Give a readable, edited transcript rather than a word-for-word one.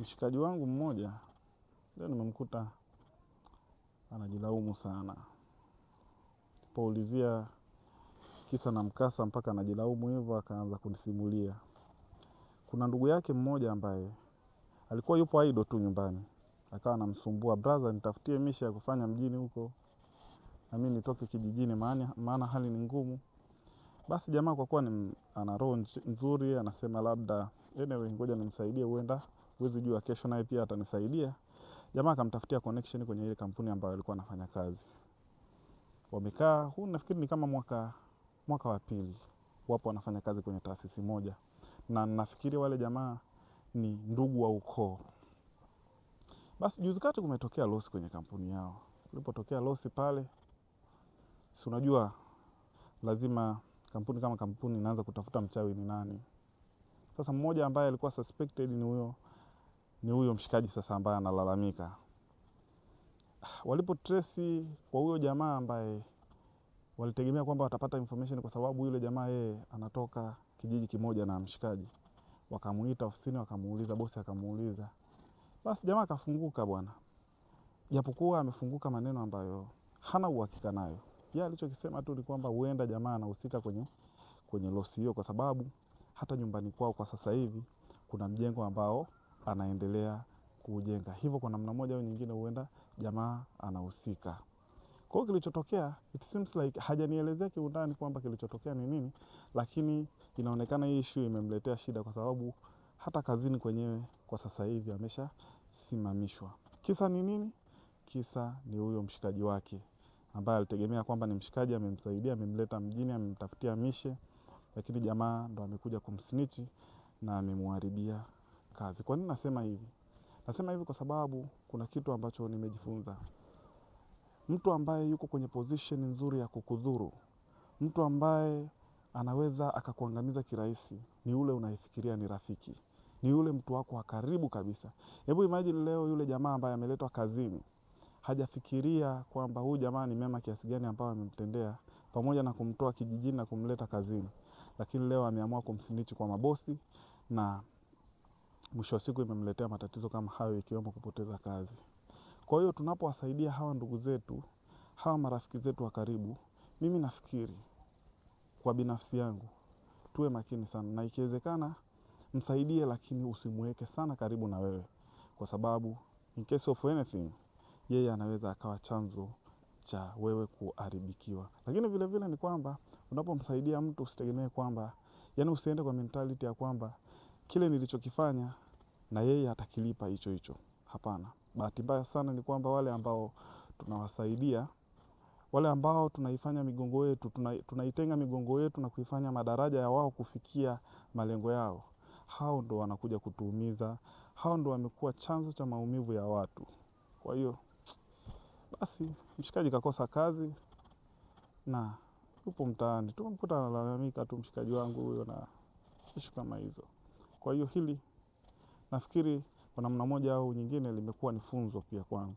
Mshikaji wangu mmoja leo nimemkuta anajilaumu sana. Poulizia kisa na mkasa mpaka anajilaumu hivyo, akaanza kunisimulia. Kuna ndugu yake mmoja ambaye alikuwa yupo idle tu nyumbani. Akawa anamsumbua, brother nitafutie misha ya kufanya mjini huko, na mimi nitoke kijijini maana hali ni ngumu. Basi jamaa kwa kuwa ana roho nzuri, anasema labda anyway ngoja nimsaidie, huenda huwezi jua kesho naye pia atanisaidia. Jamaa akamtafutia connection kwenye ile kampuni ambayo alikuwa anafanya kazi. Wamekaa, huu nafikiri ni kama mwaka wa pili. Wapo wanafanya kazi kwenye taasisi moja. Na nafikiri wale jamaa ni ndugu wa ukoo. Basi juzi kati kumetokea losi kwenye kampuni yao. Kulipotokea losi pale, si unajua lazima kampuni kama kampuni inaanza kutafuta mchawi ni nani. Sasa mmoja ambaye alikuwa suspected ni huyo mshikaji sasa ambaye analalamika. Walipo trace kwa huyo jamaa ambaye walitegemea kwamba watapata information kwa sababu yule jamaa yeye anatoka kijiji kimoja na mshikaji. Wakamuita ofisini, wakamuuliza, bosi akamuuliza. Basi jamaa akafunguka bwana. Japokuwa amefunguka maneno ambayo hana uhakika nayo. Yeye alichokisema tu ni kwamba huenda jamaa anahusika kwenye losi hiyo, kwa sababu hata nyumbani kwao kwa sasa hivi kuna mjengo ambao anaendelea kujenga. Hivyo kwa namna moja au nyingine huenda jamaa anahusika. Kwa hiyo kilichotokea, it seems like hajanielezea kiundani kwamba kilichotokea ni nini, lakini inaonekana hii issue imemletea shida kwa sababu hata kazini kwenyewe kwa sasa hivi ameshasimamishwa. Kisa ni nini? Kisa ni huyo mshikaji wake ambaye alitegemea kwamba ni mshikaji, amemsaidia, amemleta mjini, amemtafutia mishe, lakini jamaa ndo amekuja kumsnitch na amemharibia kazi. Kwa nini nasema hivi? Nasema hivi kwa sababu kuna kitu ambacho nimejifunza. Mtu ambaye yuko kwenye position nzuri ya kukudhuru, mtu ambaye anaweza akakuangamiza kirahisi, ni yule unayefikiria ni rafiki, ni yule mtu wako wa karibu kabisa. Hebu imagine leo yule jamaa ambaye ameletwa kazini hajafikiria kwamba huyu jamaa ni mema kiasi gani ambao amemtendea, pamoja na kumtoa kijijini na kumleta kazini, lakini leo ameamua kumsnitch kwa mabosi, na mwisho wa siku imemletea matatizo kama hayo, ikiwemo kupoteza kazi. Kwa hiyo tunapowasaidia hawa ndugu zetu, hawa marafiki zetu wa karibu, mimi nafikiri kwa binafsi yangu tuwe makini sana, na ikiwezekana msaidie, lakini usimweke sana karibu na wewe, kwa sababu in case of anything yeye anaweza akawa chanzo cha wewe kuharibikiwa. Lakini vile vile ni kwamba unapomsaidia mtu usitegemee kwamba, yani usiende kwa mentality ya kwamba kile nilichokifanya na yeye atakilipa hicho hicho. Hapana. Bahati mbaya sana ni kwamba wale ambao tunawasaidia, wale ambao tunaifanya migongo yetu, tunaitenga migongo yetu na kuifanya madaraja ya wao kufikia malengo yao, hao ndo wanakuja kutuumiza, hao ndo wamekuwa chanzo cha maumivu ya watu. Kwa hiyo basi mshikaji kakosa kazi na yupo mtaani, tumemkuta analalamika tu mshikaji wangu huyo na issue kama hizo. Kwa hiyo hili nafikiri kwa namna moja au nyingine limekuwa ni funzo pia kwangu.